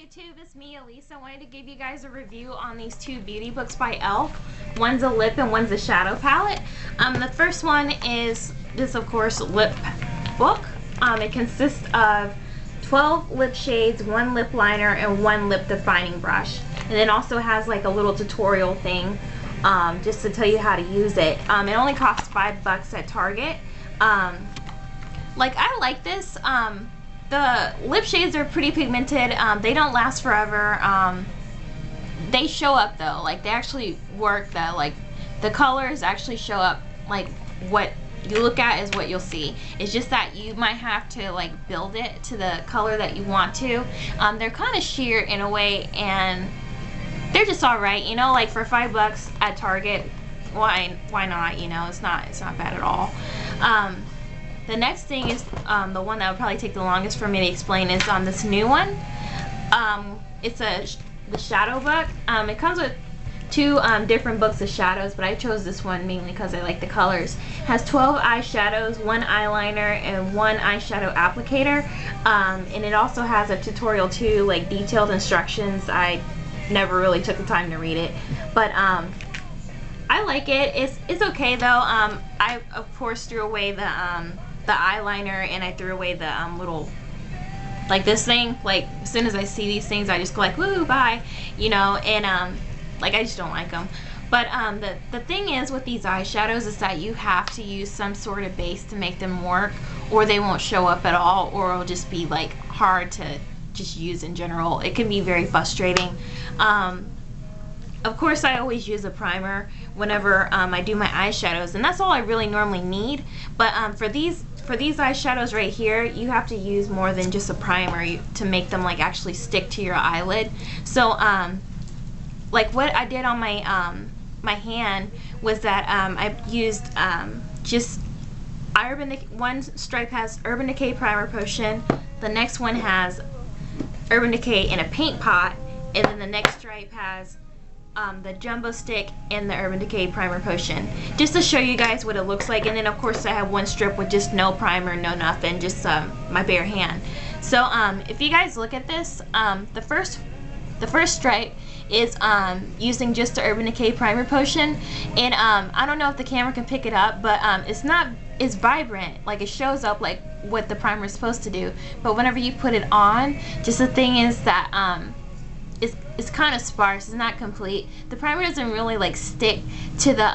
YouTube, it's me, Elisa. I wanted to give you guys a review on these two beauty books by e.l.f. One's a lip and one's a shadow palette. The first one is this, of course, lip book. It consists of 12 lip shades, 1 lip liner, and 1 lip defining brush. And it also has like a little tutorial thing just to tell you how to use it. It only costs $5 at Target. I like this. The lip shades are pretty pigmented. They don't last forever. They show up though. Like, they actually work. That like the colors actually show up. Like, what you look at is what you'll see. It's just that you might have to like build it to the color that you want to. They're kind of sheer in a way, and they're just all right. You know, like for $5 at Target, why not? You know, it's not bad at all. The next thing is the one that would probably take the longest for me to explain is this new one. It's the shadow book. It comes with 2 different books of shadows, but I chose this one mainly because I like the colors. It has 12 eyeshadows, 1 eyeliner, and 1 eyeshadow applicator. And it also has a tutorial too, like detailed instructions. I never really took the time to read it, but I like it. It's okay though. I of course threw away the eyeliner, and I threw away the little, like this thing. Like, as soon as I see these things, I just go like, woo, bye, you know. And like, I just don't like them. But the thing is with these eyeshadows is that you have to use some sort of base to make them work, or they won't show up at all, or it'll just be like hard to just use in general. It can be very frustrating. Of course, I always use a primer whenever I do my eyeshadows, and that's all I really normally need. But for these eyeshadows right here, you have to use more than just a primer to make them like actually stick to your eyelid. So like what I did on my my hand was that I used just one stripe has Urban Decay Primer Potion, the next one has Urban Decay in a paint pot, and then the next stripe has the Jumbo Stick and the Urban Decay Primer Potion, just to show you guys what it looks like. And then of course I have one strip with just no primer, no nothing, just my bare hand. So if you guys look at this, the first stripe is using just the Urban Decay Primer Potion, and I don't know if the camera can pick it up, but it's vibrant, like it shows up like what the primer is supposed to do. But whenever you put it on, just the thing is that it's kind of sparse. It's not complete. The primer doesn't really like stick to the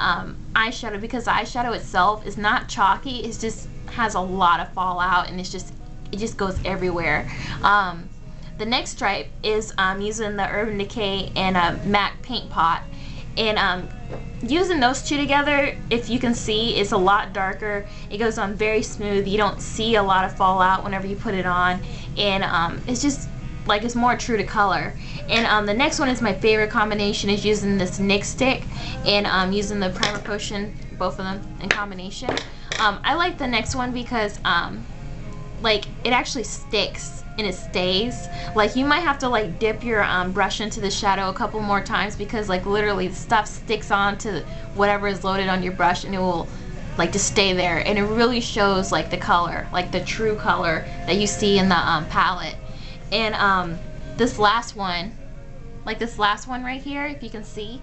eyeshadow, because the eyeshadow itself is not chalky. It just has a lot of fallout, and it just goes everywhere. The next stripe is using the Urban Decay and a MAC paint pot, and using those two together, if you can see, it's a lot darker. It goes on very smooth. You don't see a lot of fallout whenever you put it on, and it's just like it's more true to color. And the next one is my favorite combination, is using this NYX stick and using the Primer Potion, both of them in combination. I like the next one because like it actually sticks and it stays. Like, you might have to like dip your brush into the shadow a couple more times, because like literally the stuff sticks onto whatever is loaded on your brush, and it will like just stay there, and it really shows like the color, like the true color that you see in the palette. And this last one, like this last one right here, if you can see,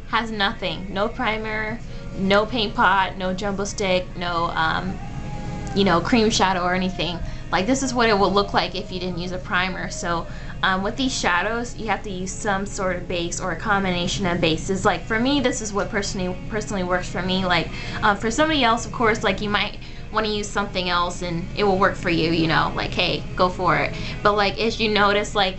has nothing. No primer, no paint pot, no jumbo stick, no you know, cream shadow or anything. Like, this is what it will look like if you didn't use a primer. So with these shadows, you have to use some sort of base or a combination of bases. Like, for me, this is what personally works for me. Like, for somebody else, of course, like, you might want to use something else and it will work for you, you know, like, hey, go for it. But like, as you notice, like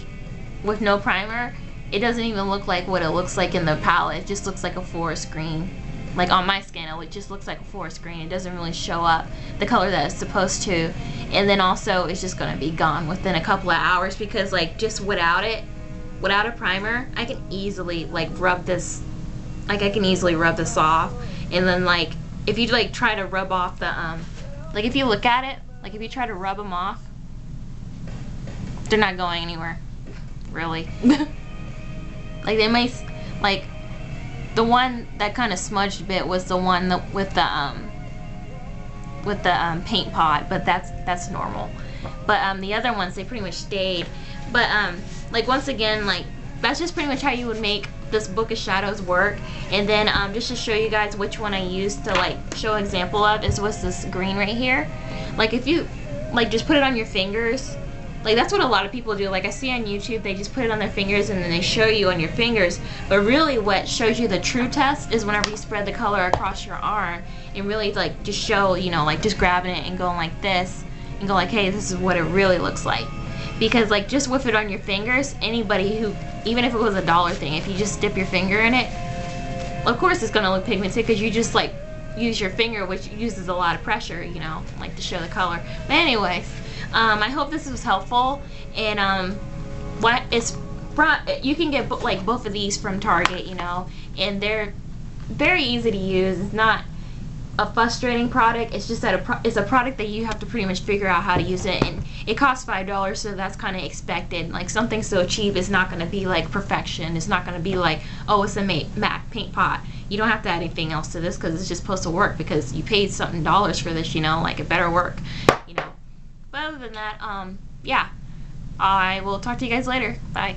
with no primer, it doesn't even look like what it looks like in the palette. It just looks like a forest green. Like, on my skin, it just looks like a forest green. It doesn't really show up the color that it's supposed to. And then also, it's just going to be gone within a couple of hours, because like, just without it, without a primer, I can easily like rub this, like I can easily rub this off. And then like, if you like try to rub off the like, if you look at it, like if you try to rub them off, they're not going anywhere, really. Like, they might, like, the one that kind of smudged a bit was the one that, with the paint pot, but that's normal. But the other ones, they pretty much stayed. But like once again, like that's just pretty much how you would make this book of shadows work. And then just to show you guys which one I used to like show an example of is what's this green right here. Like if you like just put it on your fingers, like that's what a lot of people do. Like I see on YouTube, they just put it on their fingers and then they show you on your fingers. But really what shows you the true test is whenever you spread the color across your arm and really like just show, you know, like just grabbing it and going like this and go like, hey, this is what it really looks like. Because like just with it on your fingers, anybody who, even if it was a dollar thing, if you just dip your finger in it, of course it's gonna look pigmented because you just like use your finger, which uses a lot of pressure, you know, like to show the color. But anyways, I hope this was helpful. And what it's you can get like both of these from Target, you know, and they're very easy to use. It's not a frustrating product. It's just that it's a product that you have to pretty much figure out how to use it, and it costs $5, so that's kind of expected. Like something so cheap is not going to be like perfection. It's not going to be like, oh, it's a MAC paint pot. You don't have to add anything else to this because it's just supposed to work because you paid something dollars for this, you know, like it better work, you know. But other than that, yeah, I will talk to you guys later. Bye.